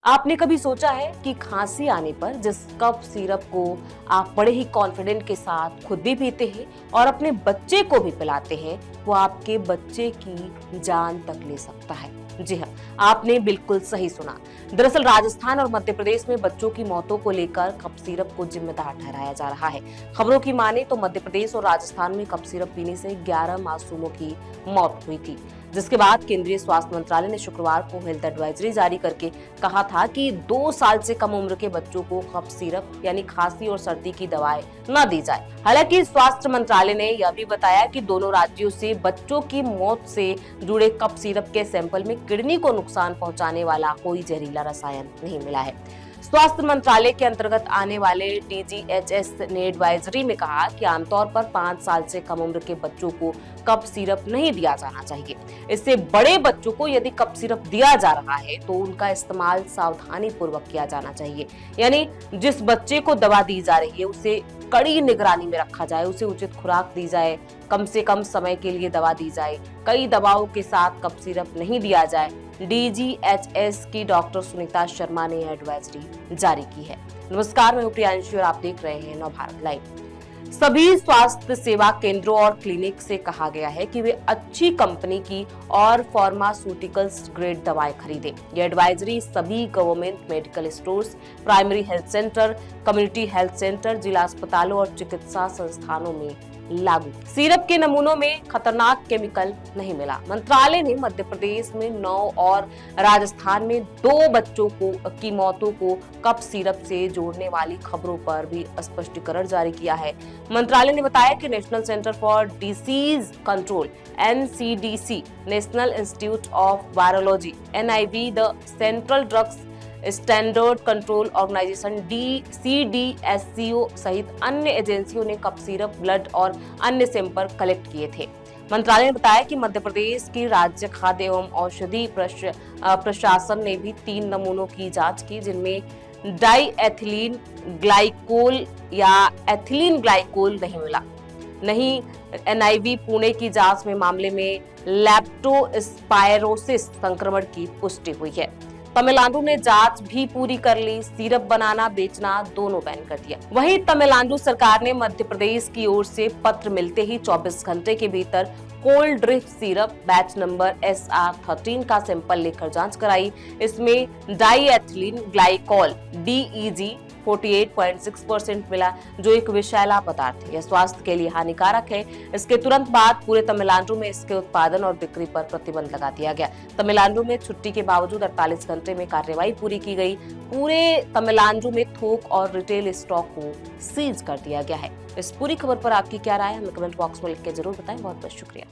आपने कभी सोचा है कि खांसी आने पर जिस कफ सिरप को आप बड़े ही कॉन्फिडेंट के साथ खुद भी पीते हैं और अपने बच्चे को भी पिलाते हैं, वो आपके बच्चे की जान तक ले सकता है। जी हाँ, आपने बिल्कुल सही सुना। दरअसल राजस्थान और मध्य प्रदेश में बच्चों की मौतों को लेकर कफ सिरप को जिम्मेदार ठहराया जा रहा है। खबरों की माने तो मध्य प्रदेश और राजस्थान में कफ सिरप पीने से 11 मासूमों की मौत हुई थी, जिसके बाद केंद्रीय स्वास्थ्य मंत्रालय ने शुक्रवार को हेल्थ एडवाइजरी जारी करके कहा था कि 2 साल से कम उम्र के बच्चों को कफ सिरप यानी खांसी और सर्दी की दवाएं न दी जाए। हालांकि स्वास्थ्य मंत्रालय ने यह भी बताया कि दोनों राज्यों से बच्चों की मौत से जुड़े कफ सिरप के सैंपल में किडनी को नुकसान पहुंचाने वाला कोई जहरीला रसायन नहीं मिला है। स्वास्थ्य मंत्रालय के अंतर्गत आने वाले DGHS ने एडवाइजरी में कहा कि आमतौर पर 5 साल से कम उम्र के बच्चों को कफ सिरप नहीं दिया जाना चाहिए। इससे बड़े बच्चों को यदि कफ सिरप दिया जा रहा है तो उनका इस्तेमाल सावधानी पूर्वक किया जाना चाहिए। यानी जिस बच्चे को दवा दी जा रही है उसे कड़ी निगरानी में रखा जाए, उसे उचित खुराक दी जाए, कम से कम समय के लिए दवा दी जाए, कई दवाओं के साथ कफ सिरप नहीं दिया जाए। DGHS की डॉक्टर सुनीता शर्मा ने एडवाइजरी जारी की है। नमस्कार, मैं हूं प्रियांशु और आप देख रहे हैं नवभारत लाइव। सभी स्वास्थ्य सेवा केंद्रों और क्लिनिक से कहा गया है कि वे अच्छी कंपनी की और फार्मास्यूटिकल्स ग्रेड दवाएं खरीदें। ये एडवाइजरी सभी government medical stores, primary health centre, community health centre, जिला अस्पतालों और चिकित्सा संस्थानों में लागू। सिरप के नमूनों में खतरनाक केमिकल नहीं मिला। मंत्रालय ने मध्य प्रदेश में 9 और राजस्थान में 2 बच्चों की मौतों को कफ सिरप से जोड़ने वाली खबरों पर भी स्पष्टीकरण जारी किया है। मंत्रालय ने बताया कि national centre for disease control NCDC, national institute of virology NIV, the central drugs standard control organisation CDSCO सहित अन्य एजेंसियों ने कफ सिरप, ब्लड और अन्य सैंपल कलेक्ट किए थे। मंत्रालय ने बताया कि मध्य प्रदेश की राज्य खाद्य एवं औषधि प्रशासन ने भी 3 नमूनों की जांच की, जिनमें डाईएथिलीन ग्लाइकोल या एथिलीन ग्लाइकोल नहीं मिला। नहीं, NIV पुणे की जांच में मामले में लेप्टोस्पायरोसिस संक्रमण की पुष्टि हुई है। तमिलनाडु ने जांच भी पूरी कर ली, सिरप बनाना बेचना दोनों बैन कर दिया। वहीं तमिलनाडु सरकार ने मध्य प्रदेश की ओर से पत्र मिलते ही 24 घंटे के भीतर cold drift syrup batch number SR13 का सैंपल लेकर जांच कराई। इसमें डाईएथिलीन ग्लाइकोल DEG 48.6% मिला, जो एक विषैला पदार्थ है। यह स्वास्थ्य के लिए हानिकारक है। इसके तुरंत बाद पूरे तमिलनाडु में इसके उत्पादन और बिक्री पर प्रतिबंध लगा दिया गया। तमिलनाडु में छुट्टी के बावजूद 48 घंटे में कार्रवाई पूरी की गई। पूरे तमिलनाडु में थोक और रिटेल स्टॉक को सीज कर दिया गया है। इस पूरी खबर पर आपकी क्या राय है, हमें कमेंट बॉक्स में लिख के जरूर बताएं। बहुत बहुत शुक्रिया।